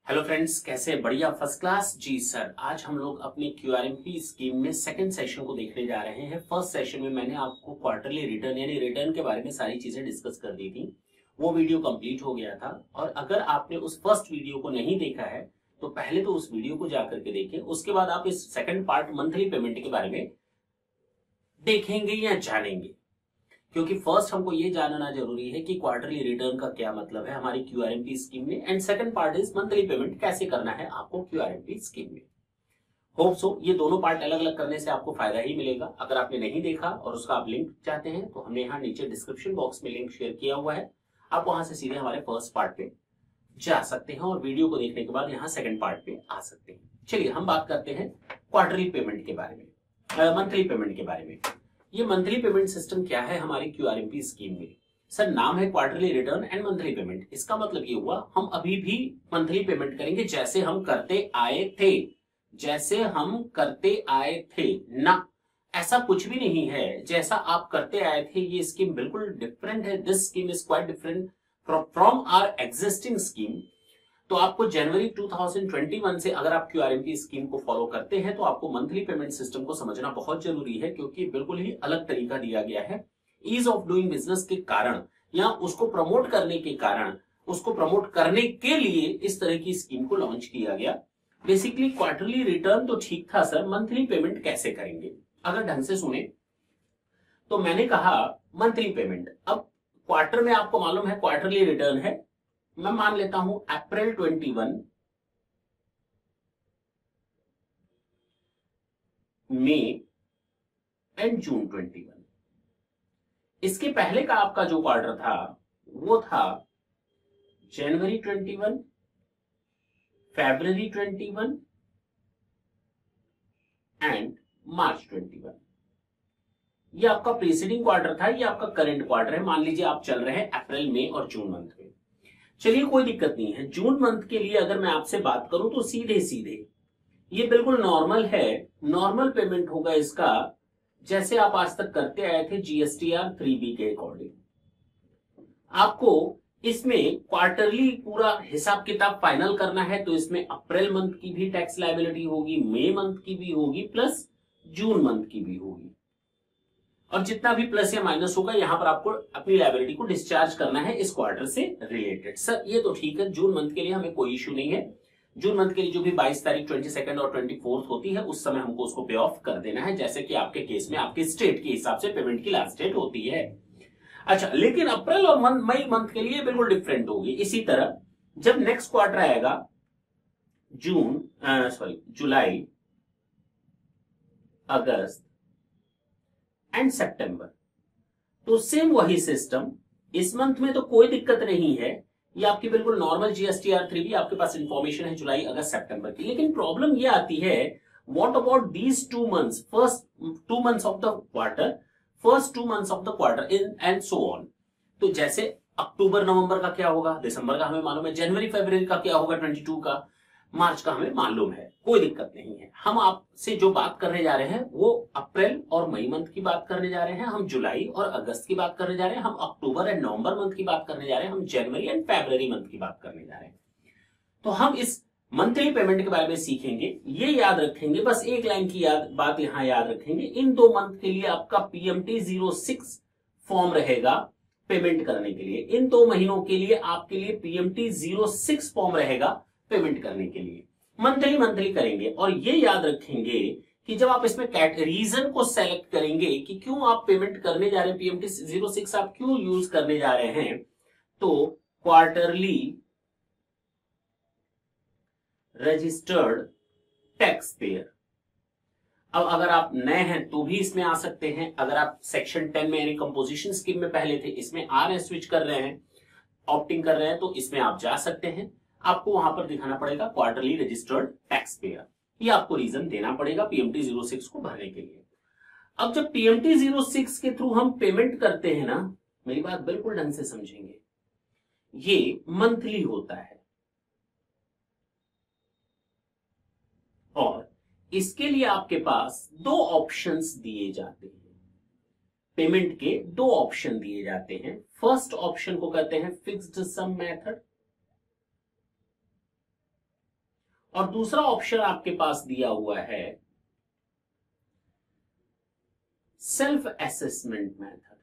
Hello friends, कैसे? बढ़िया, first class जी sir. आज हम लोग अपनी क्यूआरएमपी स्कीम में सेकंड सेशन को देखने जा रहे हैं। फर्स्ट सेशन में मैंने आपको क्वार्टरली रिटर्न यानी रिटर्न के बारे में सारी चीजें डिस्कस कर दी थी। वो वीडियो कंप्लीट हो गया था और अगर आपने उस फर्स्ट वीडियो को नहीं देखा है तो पहले तो उस वीडियो को जाकर के देखें, उसके बाद आप इस सेकंड पार्ट मंथली पेमेंट के बारे में देखेंगे या जानेंगे। क्योंकि फर्स्ट हमको ये जानना जरूरी है कि क्वार्टरली रिटर्न का क्या मतलब है हमारी क्यूआरएमपी स्कीम में, and second part is monthly payment कैसे करना है आपको क्यूआरएमपी स्कीम में। होप सो ये दोनों पार्ट अलग अलग करने से आपको फायदा ही मिलेगा। अगर आपने नहीं देखा और उसका आप लिंक चाहते हैं तो हमने यहाँ नीचे डिस्क्रिप्शन बॉक्स में लिंक शेयर किया हुआ है, आप वहां से सीधे हमारे फर्स्ट पार्ट पे जा सकते हैं और वीडियो को देखने के बाद यहाँ सेकंड पार्ट पे आ सकते हैं। चलिए हम बात करते हैं क्वार्टरली पेमेंट के बारे में, मंथली पेमेंट के बारे में। ये मंथली पेमेंट सिस्टम क्या है हमारी क्यूआरएमपी स्कीम में? सर, नाम है quarterly return and monthly payment. इसका मतलब ये हुआ हम अभी भी मंथली पेमेंट करेंगे जैसे हम करते आए थे, जैसे हम करते आए थे ना, ऐसा कुछ भी नहीं है। जैसा आप करते आए थे ये स्कीम बिल्कुल डिफरेंट है। This scheme is quite different from our existing scheme. तो आपको जनवरी 2021 से अगर आप क्यूआरएमपी स्कीम को फॉलो करते हैं तो आपको मंथली पेमेंट सिस्टम को समझना बहुत जरूरी है, क्योंकि बिल्कुल ही अलग तरीका दिया गया है। ईज ऑफ डूइंग बिजनेस के कारण या उसको प्रमोट करने के कारण, उसको प्रमोट करने के लिए इस तरह की स्कीम को लॉन्च किया गया। बेसिकली क्वार्टरली रिटर्न तो ठीक था सर, मंथली पेमेंट कैसे करेंगे? अगर ढंग से सुने तो मैंने कहा मंथली पेमेंट। अब क्वार्टर में आपको मालूम है क्वार्टरली रिटर्न है, मैं मान लेता हूं अप्रैल 21, मई एंड जून 21। इसके पहले का आपका जो क्वार्टर था वो था जनवरी 21, फरवरी 21 एंड मार्च 21। ये आपका प्रीसीडिंग क्वार्टर था, ये आपका करंट क्वार्टर है। मान लीजिए आप चल रहे हैं अप्रैल, मई और जून मंथ में। चलिए कोई दिक्कत नहीं है। जून मंथ के लिए अगर मैं आपसे बात करूं तो सीधे सीधे ये बिल्कुल नॉर्मल है, नॉर्मल पेमेंट होगा इसका जैसे आप आज तक करते आए थे जीएसटीआर 3B के अकॉर्डिंग। आपको इसमें क्वार्टरली पूरा हिसाब किताब फाइनल करना है तो इसमें अप्रैल मंथ की भी टैक्स लायबिलिटी होगी, मई मंथ की भी होगी, प्लस जून मंथ की भी होगी, और जितना भी प्लस या माइनस होगा यहां पर आपको अपनी लायबिलिटी को डिस्चार्ज करना है इस क्वार्टर से रिलेटेड। सर ये तो ठीक है, जून मंथ के लिए हमें कोई इश्यू नहीं है। जून मंथ के लिए जो भी 22 तारीख, 22 और 24 होती है उस समय हमको उसको पे ऑफ कर देना है, जैसे कि आपके केस में आपके स्टेट के हिसाब से पेमेंट की लास्ट डेट होती है। अच्छा, लेकिन अप्रैल और मई मंथ के लिए बिल्कुल डिफरेंट होगी। इसी तरह जब नेक्स्ट क्वार्टर आएगा जुलाई, अगस्त एंड सितंबर, तो सेम वही सिस्टम। इस मंथ में तो कोई दिक्कत नहीं है, ये आपकी बिल्कुल नॉर्मल जीएसटीआर 3B आपके पास इंफॉर्मेशन है जुलाई, अगस्त, सितंबर की। लेकिन प्रॉब्लम ये आती है, what about these 2 months, first 2 months of the quarter, first 2 months of the quarter in and so on. तो जैसे अक्टूबर नवंबर का क्या होगा, दिसंबर का हमें मालूम है, जनवरी फरवरी का क्या होगा 22 का, मार्च का हमें मालूम है, कोई दिक्कत नहीं है। हम आपसे जो बात करने जा रहे हैं वो अप्रैल और मई मंथ की बात करने जा रहे हैं, हम जुलाई और अगस्त की बात करने जा रहे हैं, हम अक्टूबर एंड नवंबर मंथ की बात करने जा रहे हैं, हम जनवरी एंड फरवरी मंथ की बात करने जा रहे हैं। तो हम इस मंथली पेमेंट के बारे में सीखेंगे। ये याद रखेंगे, बस एक लाइन की बात यहां याद रखेंगे, इन 2 मंथ के लिए आपका PMT 06 फॉर्म रहेगा पेमेंट करने के लिए। इन 2 महीनों के लिए आपके लिए PMT 06 फॉर्म रहेगा पेमेंट करने के लिए। मंथली करेंगे, और ये याद रखेंगे कि जब आप इसमें रीजन को सेलेक्ट करेंगे कि क्यों आप पेमेंट करने जा रहे हैं, PMT 06 आप क्यों यूज करने जा रहे हैं, तो क्वार्टरली रजिस्टर्ड टैक्स पेयर। अब अगर आप नए हैं तो भी इसमें आ सकते हैं, अगर आप सेक्शन 10 में यानी कंपोजिशन स्कीम में पहले थे, इसमें आ रहे हैं, स्विच कर रहे हैं, ऑप्टिंग कर रहे हैं, तो इसमें आप जा सकते हैं। आपको वहां पर दिखाना पड़ेगा क्वार्टरली रजिस्टर्ड टैक्स पेयर, ये आपको रीजन देना पड़ेगा PMT 06 को भरने के लिए। अब जब PMT 06 के थ्रू हम पेमेंट करते हैं ना, मेरी बात बिल्कुल ढंग से समझेंगे, ये मंथली होता है और इसके लिए आपके पास 2 ऑप्शंस दिए जाते हैं। पेमेंट के 2 ऑप्शन दिए जाते हैं। फर्स्ट ऑप्शन को कहते हैं फिक्स्ड सम मेथड, और दूसरा ऑप्शन आपके पास दिया हुआ है सेल्फ असेसमेंट मेथड।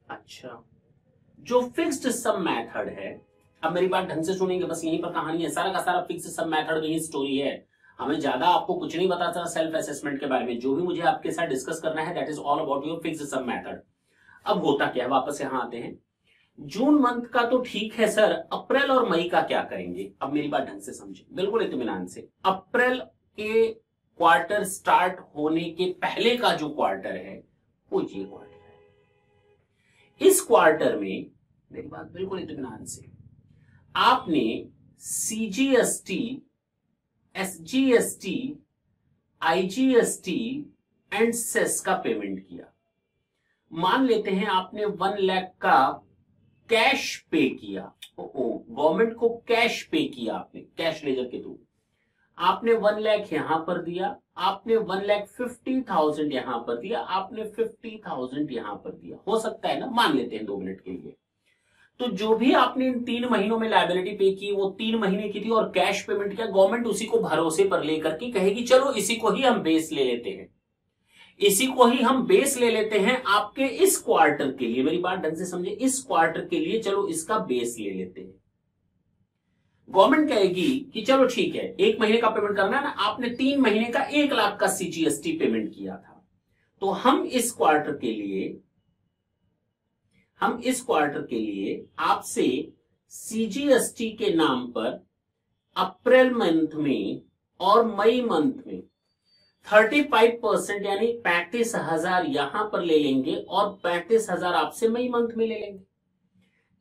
अच्छा, जो फिक्स्ड सम मेथड है, अब मेरी बात ढंग से सुनेंगे, बस यहीं पर कहानी है, सारा का सारा फिक्स्ड सम मेथड में ही स्टोरी है। हमें ज्यादा आपको कुछ नहीं बताता सेल्फ असेसमेंट के बारे में, जो भी मुझे आपके साथ डिस्कस करना है that is all about your fixed sum method. अब होता क्या है, वापस यहां आते हैं। जून मंथ का तो ठीक है सर, अप्रैल और मई का क्या करेंगे? अब मेरी बात ढंग से समझे, बिल्कुल इत्मीनान से। अप्रैल के क्वार्टर स्टार्ट होने के पहले का जो क्वार्टर है वो ये क्वार्टर है। इस क्वार्टर में मेरी बात बिल्कुल इत्मीनान से, आपने CGST, SGST, IGST and cess का पेमेंट किया। मान लेते हैं आपने 1 लाख का कैश पे किया, गवर्नमेंट को कैश पे किया आपने, कैश लेजर के थ्रू। आपने 1 लाख यहां पर दिया, आपने 1,50,000 यहां पर दिया, आपने 50,000 यहां पर दिया। हो सकता है ना, मान लेते हैं 2 मिनट के लिए। तो जो भी आपने इन 3 महीनों में लायबिलिटी पे की वो 3 महीने की थी और कैश पेमेंट किया। गवर्नमेंट उसी को भरोसे पर लेकर के कहेगी चलो इसी को ही हम बेस ले लेते हैं, इसी को ही हम बेस ले लेते हैं आपके इस क्वार्टर के लिए। मेरी बात ढंग से समझे, इस क्वार्टर के लिए चलो इसका बेस ले लेते हैं। गवर्नमेंट कहेगी कि चलो ठीक है, 1 महीने का पेमेंट करना है ना, आपने 3 महीने का 1 लाख का सीजीएसटी पेमेंट किया था, तो हम इस क्वार्टर के लिए आपसे सीजीएसटी के नाम पर अप्रैल मंथ में और मई मंथ में 35% यानी 35,000 यहां पर ले लेंगे और 35,000 आपसे मई मंथ में ले लेंगे।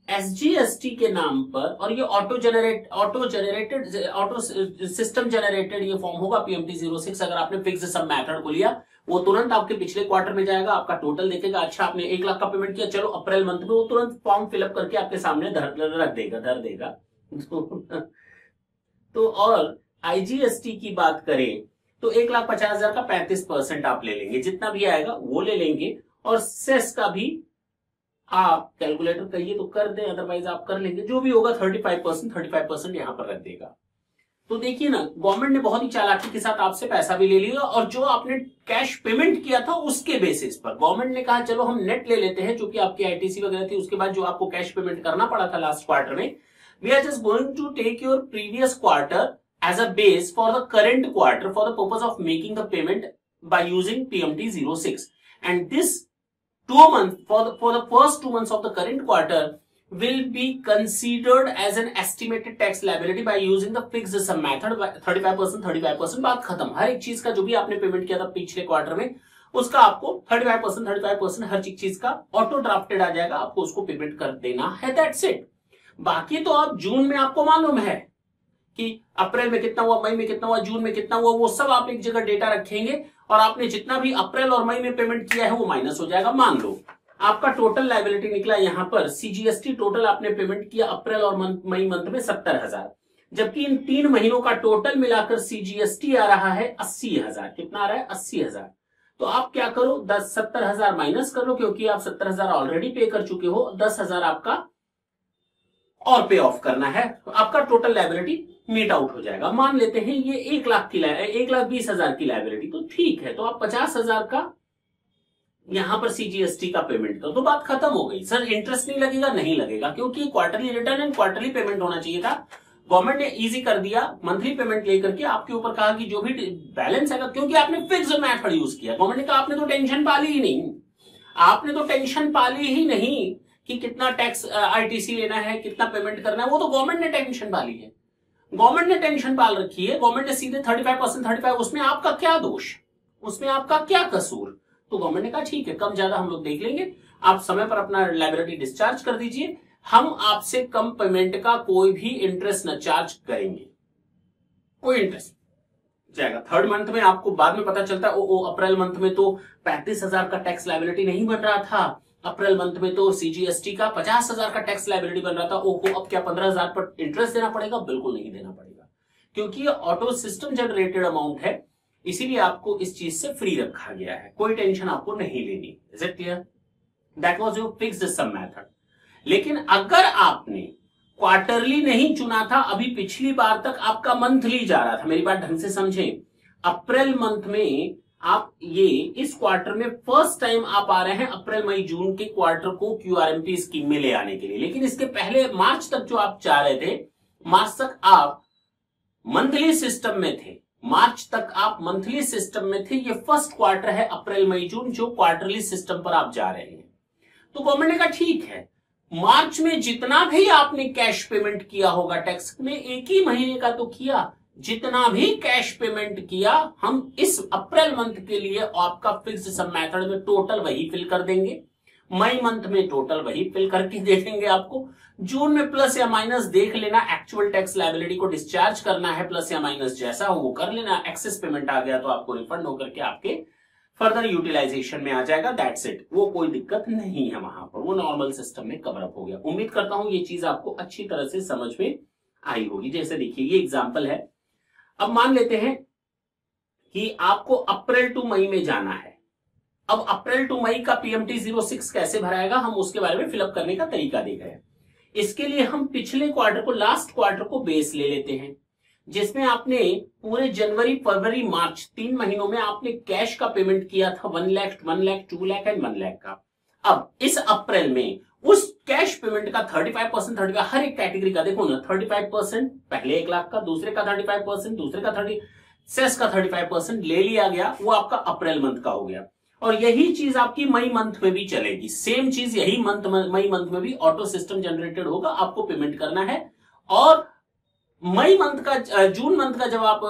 एसजीएसटी के नाम पर, और ये ऑटो सिस्टम जनरेटेड ये फॉर्म होगा पीएमटी 06। अगर आपने फिक्स सम मेथड को लिया वो तुरंत आपके पिछले क्वार्टर में जाएगा, आपका टोटल देखेगा। अच्छा, आपने 1 लाख का पेमेंट किया, चलो अप्रैल मंथ में, वो तुरंत फॉर्म फिलअप करके आपके सामने धर देगा। तो और आईजीएसटी की बात करें तो 1,50,000 का 35% आप ले लेंगे, जितना भी आएगा वो ले लेंगे। और सेस का भी आप कैलकुलेटर कहिए तो कर दें, अदरवाइज आप कर लेंगे, जो भी होगा 35% यहां पर रख देगा। तो देखिए ना, गवर्नमेंट ने बहुत ही चालाकी के साथ आपसे पैसा भी ले लिया और जो आपने कैश पेमेंट किया था उसके बेसिस पर गवर्नमेंट ने कहा चलो हम नेट ले लेते हैं, जो कि आपकी आईटीसी वगैरह थी, उसके बाद जो आपको कैश पेमेंट करना पड़ा था लास्ट क्वार्टर में, we are just going to take your previous quarter as a base for the current quarter for the purpose of making the payment by using PMT 06, and this 2 months for the first 2 months of the current quarter will be considered as an estimated tax liability by using the fixed sum method। 35%, बात खत्म। हर एक चीज का जो भी आपने payment किया था पिछले क्वार्टर में उसका आपको 35% हर चीज का ऑटो ड्राफ्टेड आ जाएगा, आपको उसको पेमेंट कर देना है, दैट्स इट। बाकी तो आप जून में आपको मालूम है कि अप्रैल में कितना हुआ, मई में कितना हुआ, जून में कितना हुआ, वो सब आप एक जगह डेटा रखेंगे और आपने जितना भी अप्रैल और मई में पेमेंट किया है वो माइनस हो जाएगा। मान लो आपका टोटल लायबिलिटी निकला यहां पर सीजीएसटी टोटल आपने पेमेंट किया अप्रैल और मई मंथ में 70,000, जबकि इन 3 महीनों का टोटल मिलाकर सीजीएसटी आ रहा है 80,000। कितना आ रहा है? 80,000। तो आप क्या करो, 70,000 माइनस कर लो, क्योंकि आप 70,000 ऑलरेडी पे कर चुके हो, 10,000 आपका और पे ऑफ करना है, तो आपका टोटल लायबिलिटी मीट आउट हो जाएगा। मान लेते हैं ये 1,20,000 की लायबिलिटी, तो ठीक है, तो आप 50,000 का यहां पर सीजीएसटी का पेमेंट करो, तो बात खत्म हो गई। सर इंटरेस्ट नहीं लगेगा? नहीं लगेगा, क्योंकि quarterly return and quarterly payment होना चाहिए था। गवर्नमेंट ने इजी कर दिया, मंथली पेमेंट लेकर के आपके ऊपर कहा कि जो भी बैलेंस है, क्योंकि आपने फिक्स्ड मेथड यूज किया। गवर्नमेंट ने कहा आपने तो टेंशन पाली ही नहीं, आपने तो टेंशन पाली ही नहीं कि कितना टैक्स आईटीसी लेना है, कितना पेमेंट करना है, वो तो गवर्नमेंट ने टेंशन पाली है। गवर्नमेंट ने टेंशन पाल रखी है, गवर्नमेंट ने सीधे 35%, उसमें आपका क्या दोष, उसमें आपका क्या कसूर? तो गवर्नमेंट ने कहा ठीक है, कम ज्यादा हम लोग देख लेंगे, आप समय पर अपना लायबिलिटी डिस्चार्ज कर दीजिए, हम आपसे कम पेमेंट का कोई भी इंटरेस्ट न चार्ज करेंगे, कोई इंटरेस्ट जाएगा। 3rd मंथ में आपको बाद में पता चलता है ओ अप्रैल मंथ में तो 35,000 का टैक्स लायबिलिटी नहीं बन रहा था, अप्रैल मंथ में तो सीजीएसटी का 50,000 का टैक्स लायबिलिटी बन रहा था, ओहो अब क्या 15,000 पर इंटरेस्ट देना पड़ेगा? बिल्कुल नहीं देना पड़ेगा, क्योंकि ये ऑटो सिस्टम जनरेटेड अमाउंट है, इसीलिए आपको इस चीज से फ्री रखा गया है, कोई टेंशन आपको नहीं लेनी। Is it clear? That was your fixed sum method. लेकिन अगर आपने क्वार्टरली नहीं चुना था, अभी पिछली बार तक आपका मंथली जा रहा था, मेरी बात ढंग से समझें, अप्रैल मंथ में आप ये इस क्वार्टर में फर्स्ट टाइम आप आ रहे हैं अप्रैल मई जून के क्वार्टर को क्यूआरएमपी स्कीम में ले आने के लिए, लेकिन इसके पहले मार्च तक जो आप चाह रहे थे, मार्च तक आप मंथली सिस्टम में थे, मार्च तक आप मंथली सिस्टम में थे, ये फर्स्ट क्वार्टर है अप्रैल मई जून जो क्वार्टरली सिस्टम पर आप जा रहे हैं। तो गवर्नमेंट ने कहा ठीक है, मार्च में जितना भी आपने कैश पेमेंट किया होगा टैक्स में, एक ही महीने का तो किया, जितना भी कैश पेमेंट किया हम इस अप्रैल मंथ के लिए आपका फिक्स्ड सम मेथड में टोटल वही फिल कर देंगे, मई मंथ में टोटल वही फिल करके दे देंगे आपको, जून में प्लस या माइनस देख लेना, एक्चुअल टैक्स लायबिलिटी को डिस्चार्ज करना है, प्लस या माइनस जैसा हो वो कर लेना, एक्सेस पेमेंट आ गया तो आपको रिफंड होकर के आपके फर्दर यूटिलाइजेशन में आ जाएगा, दैट्स इट, वो कोई दिक्कत नहीं है वहां पर, वो नॉर्मल सिस्टम में कवर अप हो गया। उम्मीद करता हूं ये चीज आपको अच्छी तरह से समझ में आई होगी। जैसे देखिए ये एग्जांपल है, अब मान लेते हैं कि आपको अप्रैल टू मई में जाना है, अब अप्रैल टू मई का पीएमटी 06 कैसे भराएगा, हम उसके बारे में फिलअप करने का तरीका देख रहे हैं। इसके लिए हम पिछले क्वार्टर को, लास्ट क्वार्टर को बेस ले लेते हैं, जिसमें आपने पूरे जनवरी फरवरी मार्च 3 महीनों में आपने कैश का पेमेंट किया था 1 लाख, 1 लाख, 2 लाख एंड 1 लाख का। अब इस अप्रैल में उस कैश पेमेंट का 35%, 35 हर एक कैटेगरी का देखो ना, 35% पहले 1 लाख का, दूसरे का 35%, दूसरे का 30 सेस का 35% ले लिया गया, वो आपका अप्रैल मंथ का हो गया। और यही चीज आपकी मई मंथ में भी चलेगी, सेम चीज यही मई मंथ में भी ऑटो सिस्टम जनरेटेड होगा, आपको पेमेंट करना है। और मई मंथ का, जून मंथ का जब आप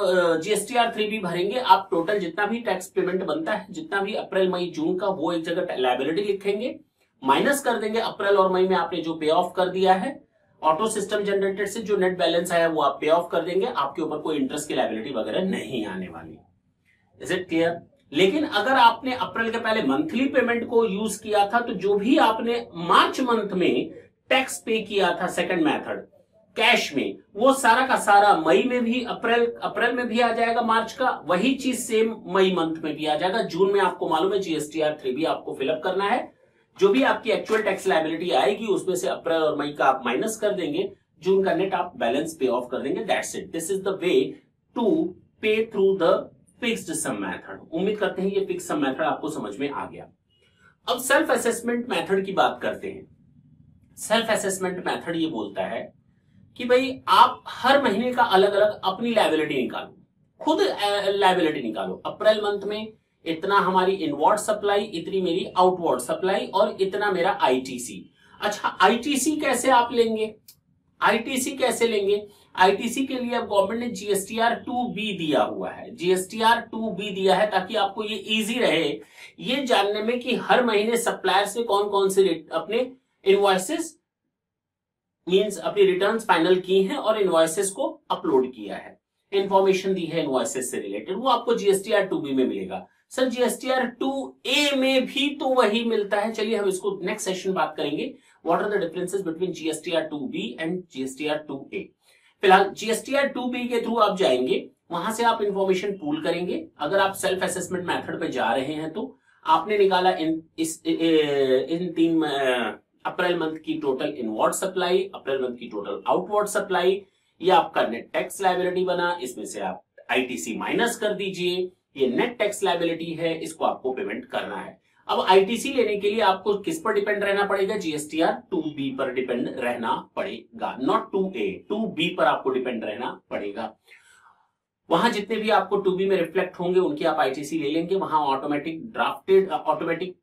जीएसटीआर 3B भरेंगे, आप टोटल जितना भी टैक्स पेमेंट बनता है, जितना भी अप्रैल मई जून का, वो एक जगह लायबिलिटी लिखेंगे, माइनस कर देंगे अप्रैल और मई में आपने जो पे ऑफ कर दिया है ऑटो सिस्टम जनरेटेड से, जो नेट बैलेंस आया वो आप पे ऑफ कर देंगे, आपके ऊपर कोई इंटरेस्ट की लायबिलिटी वगैरह नहीं आने वाली। Is it clear? लेकिन अगर आपने अप्रैल के पहले मंथली पेमेंट को यूज किया था, तो जो भी आपने मार्च मंथ में टैक्स पे किया था सेकंड मेथड कैश में, वो सारा का सारा मई में भी, अप्रैल में भी आ जाएगा, मार्च का वही चीज सेम मई मंथ में भी आ जाएगा। जून में आपको मालूम है जीएसटीआर 3B आपको फिलअप करना है, जो भी आपकी एक्चुअल टैक्स लायबिलिटी आएगी उसमें से अप्रैल और मई का आप माइनस कर देंगे, जून का नेट आप बैलेंस पे ऑफ कर देंगे, that's it. This is the way to pay through the fixed sum method. उम्मीद करते हैं ये फिक्स्ड सम मेथड आपको समझ में आ गया। अब सेल्फ असेसमेंट मेथड की बात करते हैं। सेल्फ असेसमेंट मेथड ये बोलता है कि भाई आप हर महीने का अलग अलग अपनी लायबिलिटी निकालो, खुद लायबिलिटी निकालो। अप्रैल मंथ में इतना हमारी इनवर्ड सप्लाई, इतनी मेरी आउटवर्ड सप्लाई और इतना मेरा आईटीसी। अच्छा, आईटीसी कैसे आप लेंगे? आईटीसी कैसे लेंगे? आईटीसी के लिए अब गवर्नमेंट ने जीएसटीआर 2B दिया हुआ है, जीएसटीआर 2B दिया है ताकि आपको ये इजी रहे ये जानने में कि हर महीने सप्लायर से कौन कौन से अपने इनवॉइसेस मींस अपनी रिटर्न्स फाइनल की हैं और इनवॉइसेस को अपलोड किया है, इंफॉर्मेशन दी है इनवॉइसेस से रिलेटेड, वो आपको जीएसटीआर 2B में मिलेगा। सर जीएसटीआर 2A में भी तो वही मिलता है। चलिए हम इसको नेक्स्ट सेशन बात करेंगे, what are the differences between GSTR 2B and GSTR 2A। फिलहाल जीएसटीआर 2B के थ्रू आप जाएंगे, वहां से आप इंफॉर्मेशन पूल करेंगे। अगर आप सेल्फ असेसमेंट मेथड पे जा रहे हैं तो आपने निकाला इन 3 अप्रैल मंथ की total inward supply, April month की टोटल आउटवर्ड सप्लाई, ये आपका नेट टैक्स लायबिलिटी बना, इसमें से आप आईटीसी माइनस कर दीजिए, ये नेट टैक्स लायबिलिटी है, इसको आपको पेमेंट करना है। अब आईटीसी लेने के लिए आपको किस पर डिपेंड रहना पड़ेगा? जीएसटीआर 2B पर डिपेंड रहना पड़ेगा, नॉट 2A, 2B पर आपको डिपेंड रहना पड़ेगा। वहां जितने भी आपको 2B में रिफ्लेक्ट होंगे उनकी आप आईटीसी ले लेंगे, वहां ऑटोमेटिक ड्राफ्टेड, ऑटोमेटिक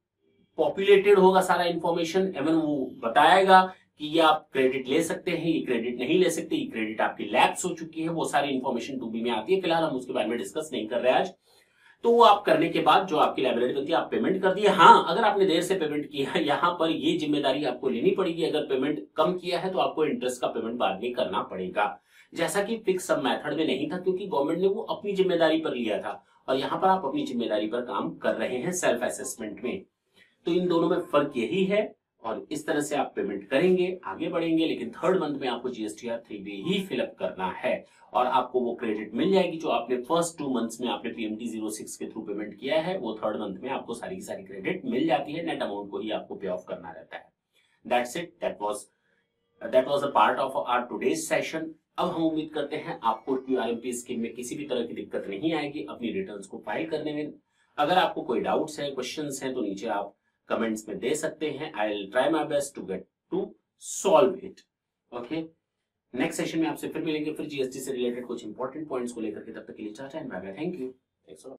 पॉपुलेटेड होगा सारा इंफॉर्मेशन, एवं वो बताएगा कि ये आप क्रेडिट ले सकते हैं, ये क्रेडिट नहीं ले सकते, ये क्रेडिट आपकी लैप्स हो चुकी है, वो सारी इंफॉर्मेशन 2B में आती है। फिलहाल हम उसके बारे में डिस्कस नहीं कर रहे आज। तो वो आप करने के बाद जो आपकी लायबिलिटी बनती है आप पेमेंट कर दिए। हाँ, अगर आपने देर से पेमेंट किया है, यहाँ पर ये जिम्मेदारी आपको लेनी पड़ेगी, अगर पेमेंट कम किया है तो आपको इंटरेस्ट का पेमेंट बाद में करना पड़ेगा, जैसा कि फिक्स सब मेथड में नहीं था, क्योंकि गवर्नमेंट ने वो अपनी जिम्मेदारी पर लिया था और यहाँ पर आप अपनी जिम्मेदारी पर काम कर रहे हैं सेल्फ असेसमेंट में। तो इन दोनों में फर्क यही है और इस तरह से आप पेमेंट करेंगे, आगे बढ़ेंगे। लेकिन थर्ड मंथ में आपको जीएसटीआर 3B ही फिलअप करना है और आपको वो क्रेडिट मिल जाएगी जो आपने फर्स्ट 2 मंथ्स में आपने पीएमटी 06 के थ्रू पेमेंट किया है, वो थर्ड मंथ में आपको सारी की सारी क्रेडिट मिल जाती है, नेट अमाउंट को ही आपको पे ऑफ करना रहता है। That's it, that was a part of our today's session. अब हम उम्मीद करते हैं आपको क्यूआरएमपी स्कीम में किसी भी तरह की दिक्कत नहीं आएगी अपनी रिटर्न्स को फाइल करने में। अगर आपको कोई डाउट्स हैं, क्वेश्चंस हैं, तो नीचे आप कमेंट्स में दे सकते हैं। I will try my best to get to solve it. Okay, next session में आपसे फिर मिलेंगे, फिर जीएसटी से रिलेटेड कुछ इंपॉर्टेंट पॉइंट्स को लेकर के। तब तक के लिए tata and bye bye. Thank you.